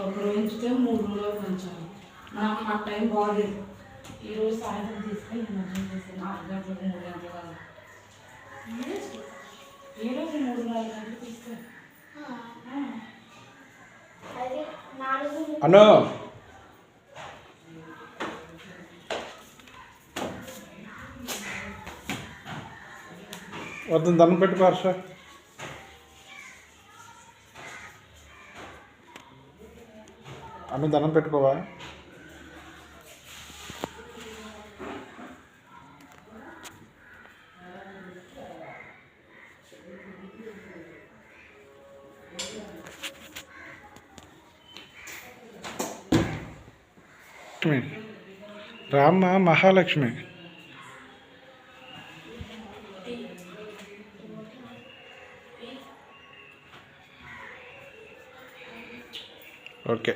ఒకరోజు ఉంచితే 3 రోజులు ఉంచాలి. నాకు టైం బాగలేదు. ఈరోజు సాయంత్రం తీసుకొని నేను అర్థం చేస్తాను 4 గంటలకు 3 గంటల కాదు. ఈరోజు 3-4 గంటలు తీసుకొని అను వద్దు దండం పెట్టి పార్ష అను దండం పెట్టుకోవా రామ్మ మహాలక్ష్మి ఓకే.